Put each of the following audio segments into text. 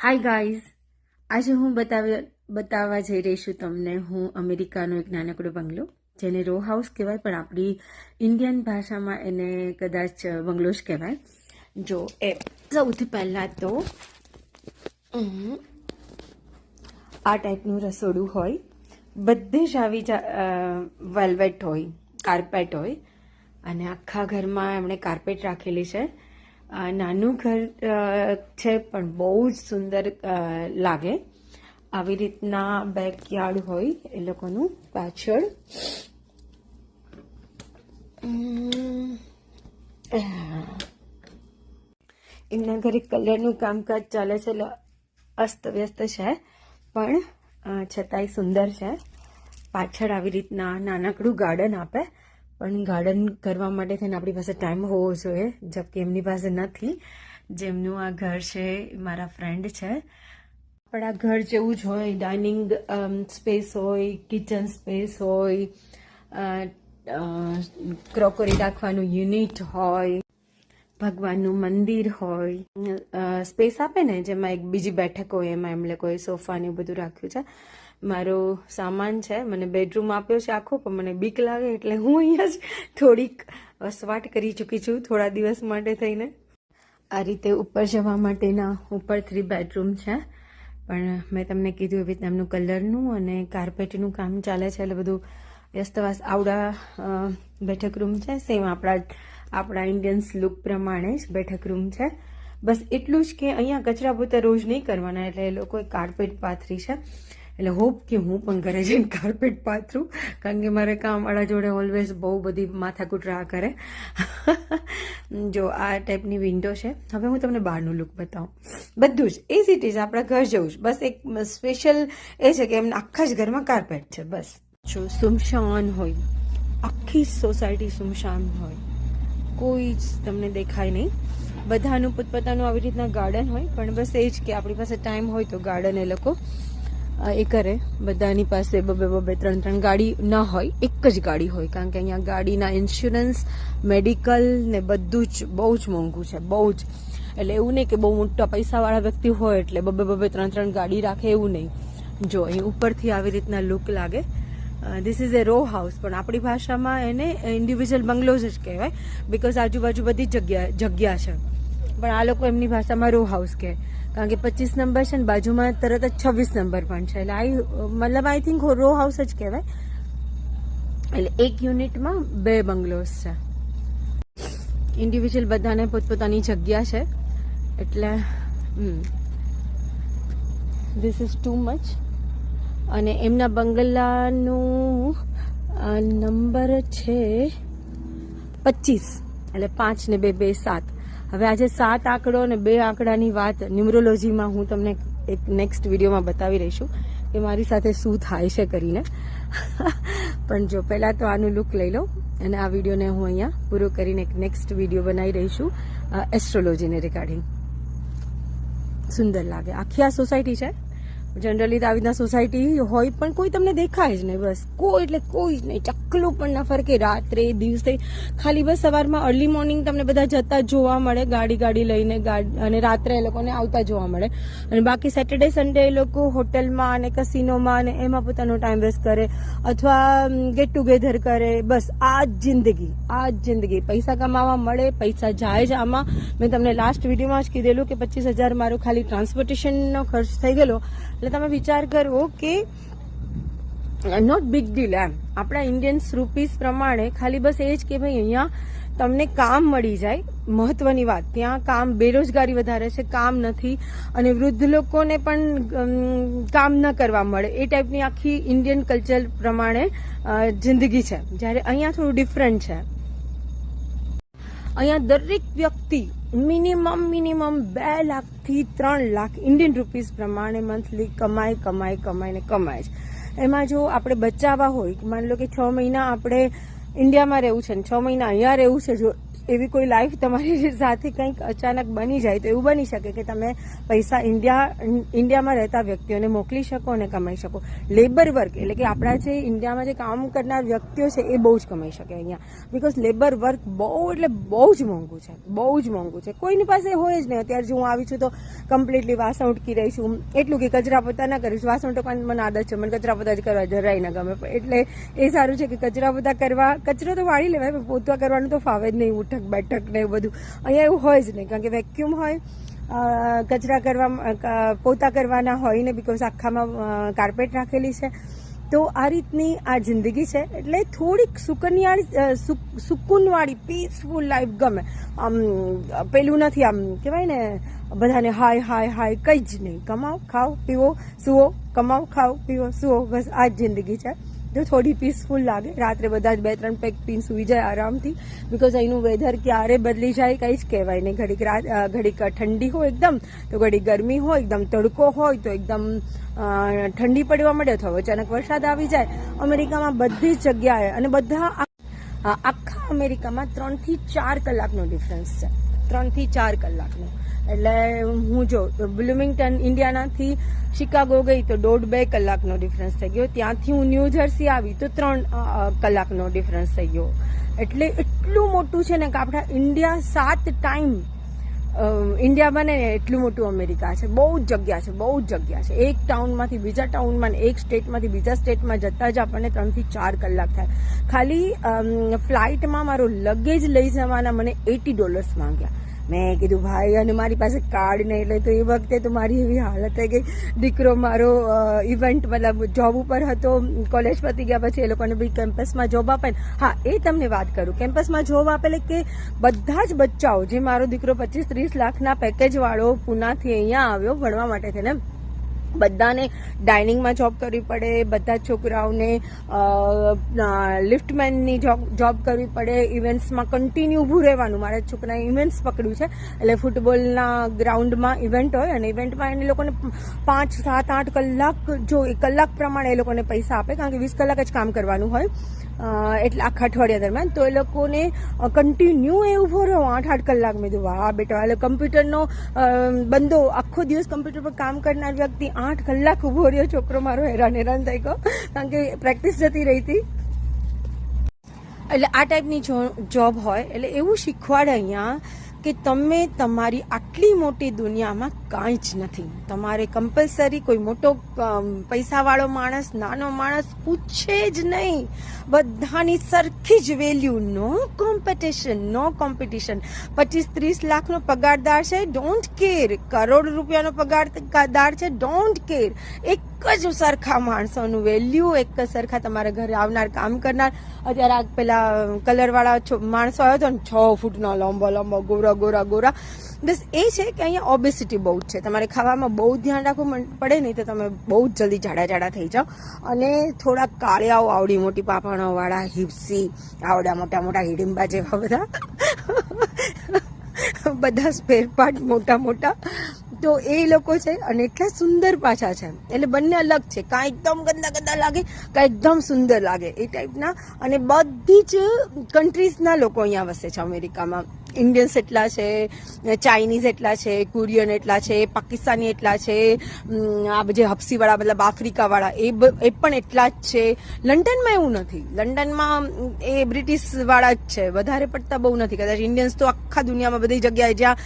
Hi guys, આજે હું બતાવવા જઈ રહી છું તમને હું અમેરિકાનો એક નાનકડો બંગલો, જેને રો હાઉસ કહેવાય, પણ આપણી ઇન્ડિયન ભાષામાં એને કદાચ બંગલો જ કહેવાય. જો એ સૌથી પહેલાં તો આ ટાઈપનું રસોડું હોય, બધે જ આવી વેલ્વેટ હોય, કાર્પેટ હોય, અને આખા ઘરમાં એમણે કાર્પેટ રાખેલી છે. નાનું ઘર છે પણ બહુ જ સુંદર લાગે. આવી રીતના બેકયાર્ડ હોય એ લોકોનું પાછળ. એમના ઘરે કલરનું કામકાજ ચાલે છે, એટલે અસ્તવ્યસ્ત છે પણ છતાંય સુંદર છે. પાછળ આવી રીતના નાનકડું ગાર્ડન આપે, પણ ગાર્ડન કરવા માટે થઈને આપણી પાસે ટાઈમ હોવો જોઈએ, જબકે એમની પાસે નથી. જેમનું આ ઘર છે મારા ફ્રેન્ડ છે. આપણા ઘર જેવું જ હોય, ડાઇનિંગ સ્પેસ હોય, કિચન સ્પેસ હોય, ક્રોકરી રાખવાનું યુનિટ હોય, ભગવાનનું મંદિર હોય, સ્પેસ આપે ને જેમાં એક બીજી બેઠક હોય, એમાં એમ લોકોએ સોફા ને બધું રાખ્યું છે. મારો સામાન છે, મને બેડરૂમ આપ્યો છે આખો, પણ મને બીક લાગે એટલે હું અહીંયા જ થોડીક વસવાટ કરી ચૂકી છું થોડા દિવસ માટે થઈને. આ રીતે ઉપર જવા માટેના ઉપર 3 બેડરૂમ છે, પણ મેં તમને કીધું એવી રીતે એમનું કલરનું અને કાર્પેટનું કામ ચાલે છે, એટલે બધું વ્યસ્તવાસ. આવડા બેઠક રૂમ છે, સેમ આપણા ઇન્ડિયન્સ લુક પ્રમાણે જ બેઠક રૂમ છે. બસ એટલું જ કે અહીંયા કચરા પોતા રોજ નહીં કરવાના, એટલે એ લોકોએ કાર્પેટ પાથરી છે. એટલે હોપ કે હું પણ ઘરે જઈને કાર્પેટ પાથરું, કારણ કે મારે કામવાળા જોડે ઓલવેઝ બહુ બધી માથાકૂટ રાહ કરે. જો આ ટાઈપની વિન્ડો છે. હવે હું તમને બહારનું લુક બતાવું. બધું જ એઝ ઇટ ઇઝ આપણા ઘર જેવું જ, બસ એક સ્પેશિયલ એ છે કે એમના આખા જ ઘરમાં કાર્પેટ છે. બસ જો સુમશાન હોય, આખી સોસાયટી સુમશાન હોય, કોઈ જ તમને દેખાય નહીં. બધાનું પોતપોતાનું આવી રીતના ગાર્ડન હોય, પણ બસ એ જ કે આપણી પાસે ટાઈમ હોય તો ગાર્ડન એ લોકો એ કરે. બધાની પાસે બબે 3 ગાડી ના હોય, એક જ ગાડી હોય, કારણ કે અહીંયા ગાડીના ઇન્સ્યોરન્સ, મેડિકલ ને બધું જ બહુ જ મોંઘું છે, બહુ જ. એટલે એવું નહીં કે બહુ મોટા પૈસાવાળા વ્યક્તિ હોય એટલે બબે 3 ગાડી રાખે, એવું નહીં. જો અહીં ઉપરથી આવી રીતના લુક લાગે. This is a row house, પણ આપણી ભાષામાં એને ઇન્ડિવિજ્યુઅલ બંગલોઝ જ કહેવાય, બિકોઝ આજુબાજુ બધી જગ્યા છે. પણ આ લોકો એમની ભાષામાં રો હાઉસ કહે, કારણ કે 25 નંબર છે ને બાજુમાં તરત જ 26 નંબર પણ છે, એટલે આઈ થિંક રો હાઉસ જ કહેવાય. એટલે એક યુનિટમાં 2 બંગલોઝ છે. ઇન્ડિવિજ્યુઅલ બધાને પોતપોતાની જગ્યા છે, એટલે ધીસ ઇઝ ટુ મચ. અને એમના બંગલાનું નંબર છે 25, એટલે 5 ને 2 7. હવે આજે 7 આંકડો અને 2 આંકડાની વાત ન્યુમરોલોજીમાં હું તમને એક નેક્સ્ટ વિડીયોમાં બતાવી રહીશું કે મારી સાથે શું થાય છે કરીને. પણ જો પહેલાં તો આનું લુક લઈ લો, અને આ વિડીયોને હું અહીંયા પૂરો કરીને એક નેક્સ્ટ વિડીયો બનાવી રહી છું એસ્ટ્રોલોજીને રિગાર્ડિંગ. સુંદર લાગે. આખી આ સોસાયટી છે. જનરલી તો આવી રીતના સોસાયટી હોય પણ કોઈ તમને દેખાય જ નહીં, બસ કોઈ એટલે કોઈ જ નહીં. ચકલું પણ ના ફરકે, રાત્રે દિવસે, ખાલી બસ સવારમાં અર્લી મોર્નિંગ તમને બધા જતા જોવા મળે ગાડી લઈને, અને રાત્રે એ લોકોને આવતા જોવા મળે. અને બાકી સેટરડે સન્ડે એ લોકો હોટલમાં અને કસિનોમાં અને એમાં પોતાનો ટાઈમ વેસ્ટ કરે, અથવા ગેટ ટુગેધર કરે. બસ આ જ જિંદગી. પૈસા કમાવા મળે, પૈસા જાય જ આમાં. મેં તમને લાસ્ટ વિડીયોમાં જ કીધેલું કે 25,000 મારો ખાલી ટ્રાન્સપોર્ટેશનનો ખર્ચ થઈ ગયેલો. એટલે તમે વિચાર કરો કે નોટ બિગ ડીલ. એમ આપણા ઇન્ડિયન્સ રૂપીસ પ્રમાણે ખાલી બસ એ જ કે ભાઈ અહીંયા તમને કામ મળી જાય. મહત્વની વાત, ત્યાં કામ, બેરોજગારી વધારે છે, કામ નથી, અને વૃદ્ધ લોકોને પણ કામ ન કરવા મળે, એ ટાઈપની આખી ઇન્ડિયન કલ્ચર પ્રમાણે જિંદગી છે. જ્યારે અહીંયા થોડું ડિફરન્ટ છે. અહીંયા દરેક વ્યક્તિ મિનિમમ 2 લાખથી 3 લાખ ઇન્ડિયન રૂપીસ પ્રમાણે મંથલી કમાય છે. એમાં જો આપણે બચાવવા હોય, માની લો કે 6 મહિના આપણે ઇન્ડિયામાં રહેવું છે ને 6 મહિના અહીંયા રહેવું છે, જો એવી કોઈ લાઈફ તમારી સાથે કંઈક અચાનક બની જાય તો એવું બની શકે કે તમે પૈસા ઇન્ડિયામાં રહેતા વ્યક્તિઓને મોકલી શકો અને કમાઈ શકો. લેબર વર્ક એટલે કે આપણા જે ઇન્ડિયામાં જે કામ કરનાર વ્યક્તિઓ છે એ બહુ જ કમાઈ શકે અહીંયા, બિકોઝ લેબર વર્ક બહુ એટલે બહુ જ મોંઘું છે, બહુ જ મોંઘું છે. કોઈની પાસે હોય જ નહીં. અત્યારે જો હું આવી છું તો કમ્પ્લીટલી વાસણ ઉટકી રહી છું, એટલું કે કચરા પોતા ના કરીશ. વાસણ તો મને આદત છે, મને કચરા પોતા જ કરવા જરાય ના ગમે, એટલે એ સારું છે કે કચરા પોતા કરવા, કચરો તો વાળી લેવાય પણ પોતા કરવાનું તો ફાવે જ નહીં. ઉઠક બેઠક ને એવું બધું અહીંયા એવું હોય જ નહીં, કારણ કે વેક્યુમ હોય, કચરા કરવા પોતા કરવાના હોય ને, બિકોઝ આખામાં કાર્પેટ રાખેલી છે. તો આ રીતની આ જિંદગી છે. એટલે થોડીક સુકૂનવાળી પીસફુલ લાઈફ ગમે. આમ પેલું નથી, આમ કહેવાય ને બધાને હાય હાય હાય, કંઈ જ નહીં. કમાઓ, ખાઓ, પીવો, સુવો, કમાઓ, ખાઓ, પીવો, સુવો, બસ આ જ જિંદગી છે. જો થોડી પીસફુલ લાગે, રાત્રે બધા જ 2-3 પેક પીને સુઈ જાય આરામથી, બિકોઝ અહીંનું વેધર ક્યારે બદલી જાય કંઈ જ કહેવાય નહીં. ઘડીક ઠંડી હોય એકદમ, તો ઘડીક ગરમી હોય, એકદમ તડકો હોય તો એકદમ ઠંડી પડવા મળે, અથવા અચાનક વરસાદ આવી જાય. અમેરિકામાં બધી જ જગ્યાએ, અને બધા આખા અમેરિકામાં 3 થી 4 કલાકનો ડિફરન્સ છે, 3 થી 4 કલાકનો. એટલે હું જો બ્લુમિંગટન ઇન્ડિયાનાથી શિકાગો ગઈ તો 1.5-2 કલાકનો ડિફરન્સ થઈ ગયો. ત્યાંથી હું ન્યૂ જર્સી આવી તો 3 કલાકનો ડિફરન્સ થઈ ગયો. એટલે એટલું મોટું છે ને કે આપણા ઇન્ડિયા 7 ટાઈમ ઇન્ડિયા બને ને એટલું મોટું અમેરિકા છે. બહુ જ જગ્યા છે, બહુ જ જગ્યા છે. એક ટાઉનમાંથી બીજા ટાઉનમાં, એક સ્ટેટમાંથી બીજા સ્ટેટમાં જતા જ આપણને 3 થી 4 કલાક થાય. ખાલી ફ્લાઇટમાં મારો લગેજ લઈ જવાના મને $80 માંગ્યા. મેં કીધું ભાઈ, અને મારી પાસે કાર્ડ નહીં, એટલે તો એ વખતે તો મારી એવી હાલત થઈ ગઈ. દીકરો મારો ઇવેન્ટ મતલબ જોબ ઉપર હતો, કોલેજ પતી ગયા પછી એ લોકોને બી કેમ્પસમાં જોબ આપે. હા, એ તમને વાત કરું, કેમ્પસમાં જોબ આપેલે કે બધા જ બચ્ચાઓ, જે મારો દીકરો 25-30 લાખના પેકેજ વાળો પુનાથી અહીંયા આવ્યો ભણવા માટે થઈને, બધાને ડાઇનિંગમાં જોબ કરવી પડે, બધા છોકરાઓને લિફ્ટમેનની જોબ કરવી પડે, ઇવેન્ટ્સમાં કન્ટિન્યુ ઊભું રહેવાનું. મારા છોકરાએ ઇવેન્ટ્સ પકડ્યું છે, એટલે ફૂટબોલના ગ્રાઉન્ડમાં ઇવેન્ટ હોય, અને ઇવેન્ટમાં એને લોકોને 5, 7, 8 કલાક, જો એ કલાક પ્રમાણે એ લોકોને પૈસા આપે, કારણ કે 20 કલાક જ કામ કરવાનું હોય, એટલે આખા અઠવાડિયા દરમિયાન. તો એ લોકોને કન્ટિન્યુ એ ઊભો રહ્યો 8-8 કલાક. મેં કીધું વાહ બેટા, એટલે કમ્પ્યુટરનો બંદો, આખો દિવસ કમ્પ્યુટર પર કામ કરનાર વ્યક્તિ 8 કલાક ઊભો રહ્યો. છોકરો મારો હેરાન થઈ ગયો, કારણ કે પ્રેક્ટિસ જતી રહી હતી. એટલે આ ટાઈપની જોબ હોય, એટલે એવું શીખવાડે અહીંયા કે તમે તમારી આટલી મોટી દુનિયામાં કાંઈ જ નથી. તમારે કમ્પલસરી કોઈ મોટો પૈસાવાળો માણસ, નાનો માણસ પૂછે જ નહીં. બધાની સરખી જ વેલ્યુ, નો કોમ્પિટિશન, નો કોમ્પિટિશન. 25-30 લાખનો પગારદાર છે, ડોન્ટ કેર. કરોડ રૂપિયાનો પગારદાર છે, ડોન્ટ કેર. એક જ સરખા માણસોનું વેલ્યુ, એક જ સરખા તમારા ઘરે આવનાર, કામ કરનાર. અત્યારે આ પેલા કલરવાળા માણસો આવ્યો હતો ને, 6 ફૂટનો લાંબો ગોરા. બસ એ છે કે અહીંયા ઓબેસિટી બહુ જ છે. તમારે ખાવામાં બહુ ધ્યાન રાખવું પડે, નહીં તો તમે બહુ જ જલ્દી જાડા થઈ જાઓ. અને થોડા કાળિયાઓ, આવડી મોટી પાપણોવાળા, હિપ્સી, આવડા મોટા હિડિંબા જેવા બધા સ્પેર પાર્ટ મોટા, તો એ લોકો છે. અને એટલા સુંદર પાછા છે, એટલે બંને અલગ છે. કાં એકદમ ગંદા લાગે, કાં એકદમ સુંદર લાગે, એ ટાઈપના. અને બધી જ કન્ટ્રીઝના લોકો અહીંયા વસે છે અમેરિકામાં. ઇન્ડિયન્સ એટલા છે, ચાઇનીઝ એટલા છે, કોરિયન એટલા છે, પાકિસ્તાની એટલા છે, આ જે હપ્સીવાળા મતલબ આફ્રિકાવાળા એ પણ એટલા જ છે. લંડનમાં એવું નથી. લંડનમાં એ બ્રિટિશવાળા જ છે, વધારે પડતા બહુ નથી. કદાચ ઇન્ડિયન્સ તો આખા દુનિયામાં બધી જગ્યાએ જ્યાં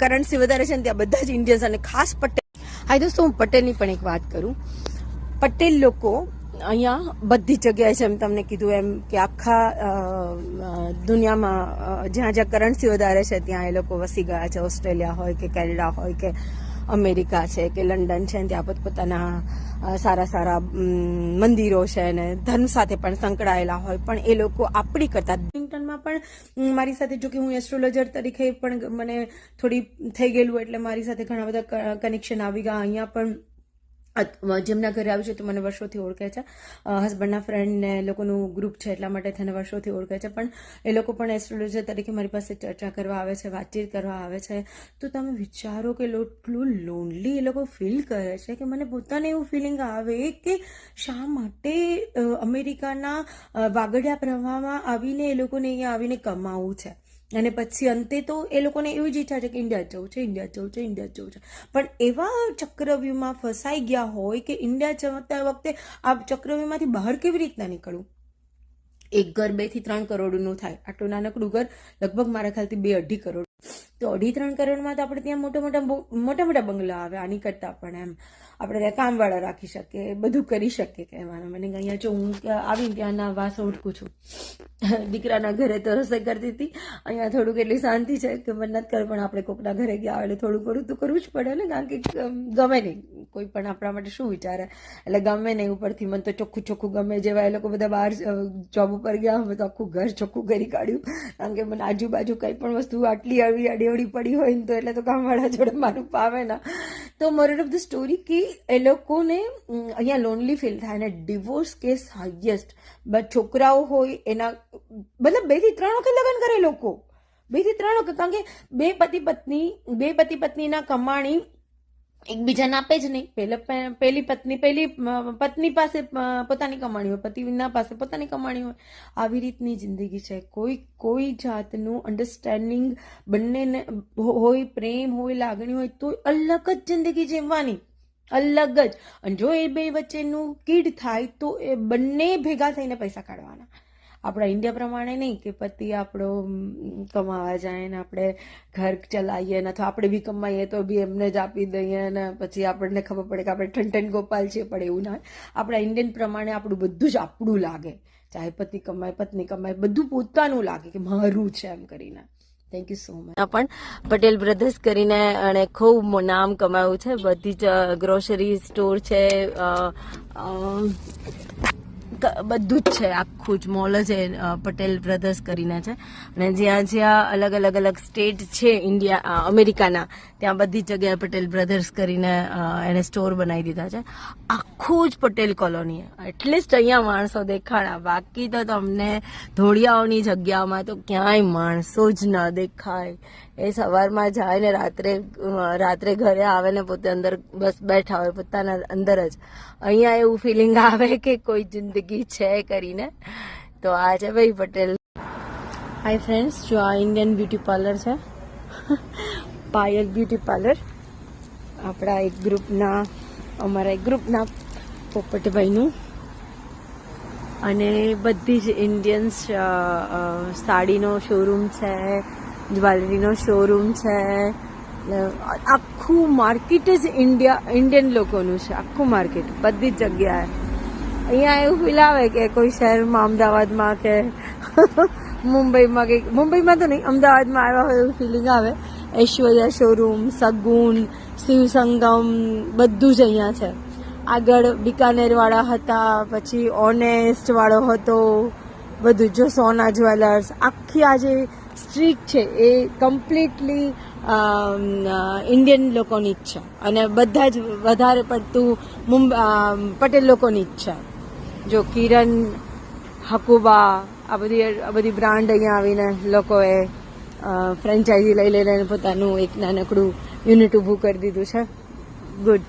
કરન્સી વધારે છે ને ત્યાં બધા જ ઇન્ડિયન્સ, અને ખાસ પટેલ. હા દોસ્તો, હું પટેલની પણ એક વાત કરું. પટેલ લોકો અહીંયા બધી જગ્યાએ છે, એમ તમને કીધું એમ કે આખા દુનિયામાં જ્યાં કરન્સી વધારે છે ત્યાં એ લોકો વસી ગયા છે. ઓસ્ટ્રેલિયા હોય કે કેનેડા હોય કે અમેરિકા છે કે લંડન છે, ત્યાં પોતપોતાના સારા મંદિરો છે ને ધર્મ સાથે પણ સંકળાયેલા હોય. પણ એ લોકો આપણી કરતા વિલિંગ્ટનમાં પણ મારી સાથે, જો કે હું એસ્ટ્રોલોજર તરીકે પણ મને થોડી થઈ ગયેલું, એટલે મારી સાથે ઘણા બધા કનેક્શન આવી ગયા. અહીંયા પણ જેમના ઘરે આવ્યું છે તો મને વર્ષોથી ઓળખે છે, હસબન્ડના ફ્રેન્ડ ને લોકોનું ગ્રુપ છે, એટલા માટે તેને વર્ષોથી ઓળખે છે. પણ એ લોકો પણ એસ્ટ્રોલોજર તરીકે મારી પાસે ચર્ચા કરવા આવે છે, વાતચીત કરવા આવે છે. તો તમે વિચારો કે એટલું લોનલી એ લોકો ફીલ કરે છે કે મને પોતાને એવું ફિલિંગ આવે કે શા માટે અમેરિકાના વાગડિયા પ્રવાહમાં આવીને એ લોકોને અહીંયા આવીને કમાવું છે. અને પછી અંતે તો એ લોકોને એવી જ ઈચ્છા છે કે ઇન્ડિયા જવું છે, ઇન્ડિયા જવું છે, ઇન્ડિયા જવું છે. પણ એવા ચક્રવ્યૂહમાં ફસાઈ ગયા હોય કે ઇન્ડિયા જતા વખતે આ ચક્રવ્યૂહમાંથી બહાર કેવી રીતના નીકળવું. એક ઘર 2 થી 3 કરોડનું થાય, આટલું નાનકડું ઘર લગભગ મારા ખ્યાલથી 2-2.5 કરોડ. તો 2.5-3 કરોડમાં તો આપણે ત્યાં મોટા બંગલા આવે. આની કરતાં પણ એમ આપણે ત્યાં કામવાળા રાખી શકીએ, બધું કરી શકીએ. કહેવાનું મને અહીંયા જો હું આવીને ત્યાંના વાસણ ઉઠકું છું, દીકરાના ઘરે તો રસોઈ કરતી હતી, અહીંયા થોડુંક એટલી શાંતિ છે કે મને નથી કરે, પણ આપણે કોકના ઘરે ગયા એટલે થોડું ઘણું તો કરવું જ પડે ને, કારણ કે ગમે નહીં, કોઈ પણ આપણા માટે શું વિચારે, એટલે ગમે નહીં. ઉપરથી મને તો ચોખ્ખું ચોખ્ખું ગમે, જેવા એ લોકો બધા બહાર જોબ ઉપર ગયા હોય તો આખું ઘર ચોખ્ખું કરી કાઢ્યું, કારણ કે મને આજુબાજુ કંઈ પણ વસ્તુ આટલી અડીઅવડી પડી હોય ને તો એટલે તો કામવાળા જોડે મારું પાવે ના. તો મોરલ ઓફ ધ સ્ટોરી કે એ લોકોને અહીંયા લોનલી ફીલ થાય. અને ડિવોર્સ કેસ હાઈએસ્ટ, છોકરાઓ હોય એના મતલબ 2 થી 3 વખત લગ્ન કરે લોકો, 2 થી 3 વખત, કારણ કે બે પતિ પત્નીના કમાણી એકબીજાને આપે જ નહીં. પહેલી પત્ની પાસે પોતાની કમાણી હોય, પતિના પાસે પોતાની કમાણી હોય. આવી રીતની જિંદગી છે. કોઈ જાતનું અન્ડરસ્ટેન્ડિંગ બંનેને હોય, પ્રેમ હોય, લાગણી હોય તો અલગ જ જિંદગી જીવવાની, અલગ જ. અને જો એ બે વચ્ચેનું કીડ થાય તો એ બંને ભેગા થઈને પૈસા કાઢવાના. આપણા ઇન્ડિયા પ્રમાણે નહીં કે પતિ આપણો કમાવા જાય ને આપણે ઘર ચલાવીએ ને, અથવા આપણે બી કમાઈએ તો બી એમને જ આપી દઈએ ને પછી આપણને ખબર પડે કે આપણે ઠનઠન ગોપાલ છીએ. પણ એવું ના હોય. આપણા ઇન્ડિયન પ્રમાણે આપણું બધું જ આપણું લાગે, ચાહે પતિ કમાય પત્ની કમાય, બધું પોતાનું લાગે કે મારું છે એમ કરીને. Thank you so much. પણ પટેલ બ્રધર્સ કરીને અને ખૂબ નામ કમાયું છે. બધી જ ગ્રોસરી સ્ટોર છે, બધું જ છે, આખું જ મોલ જ પટેલ બ્રધર્સ કરીને છે. અને જ્યાં અલગ સ્ટેટ છે ઇન્ડિયા અમેરિકાના, ત્યાં બધી જગ્યાએ પટેલ બ્રધર્સ કરીને એને સ્ટોર બનાવી દીધા છે. આખું જ પટેલ કોલોની, એટલીસ્ટ અહીંયા માણસો દેખાણા, બાકી તો તમને ધોળિયાઓની જગ્યામાં તો ક્યાંય માણસો જ ના દેખાય. એ સવારમાં જાય ને રાત્રે ઘરે આવે ને પોતે અંદર બસ બેઠા હોય પોતાના અંદર જ. અહીંયા એવું ફિલિંગ આવે કે કોઈ જિંદગી છે કરીને. તો આ છે ભાઈ પટેલ. હાય ફ્રેન્ડ્સ, જો આ ઇન્ડિયન બ્યુટી પાર્લર છે, પાયલ બ્યુટી પાર્લર. અમારા એક ગ્રુપના પોપટભાઈનું. અને બધી જ ઇન્ડિયન્સ સાડીનો શોરૂમ છે, જ્વેલરીનો શોરૂમ છે. આખું માર્કેટ જ ઇન્ડિયન લોકોનું છે, આખું માર્કેટ બધી જ જગ્યાએ. અહીંયા એવું ફીલ આવે કે કોઈ શહેરમાં, અમદાવાદમાં કે મુંબઈમાં તો નહીં, અમદાવાદમાં આવ્યા હોય એવું ફિલિંગ આવે. ઐશ્વર્યા શોરૂમ, સગુન, શિવસંગમ બધું જ અહીંયા છે. આગળ બિકાનેરવાળા હતા, પછી ઓનેસ્ટવાળો હતો, બધું જો સોના જ્વેલર્સ. આખી આ જે સ્ટ્રીટ છે એ કમ્પ્લીટલી ઇન્ડિયન લોકોની જ છે. અને બધા જ વધારે પડતું પટેલ લોકોની જ છે. જો કિરણ, હકુબા, આ બધી બ્રાન્ડ અહીંયા આવીને લોકોએ ફ્રેન્ચાઇઝી લઈ લઈને પોતાનું એક નાનકડું યુનિટ ઊભું કરી દીધું છે. ગુડ.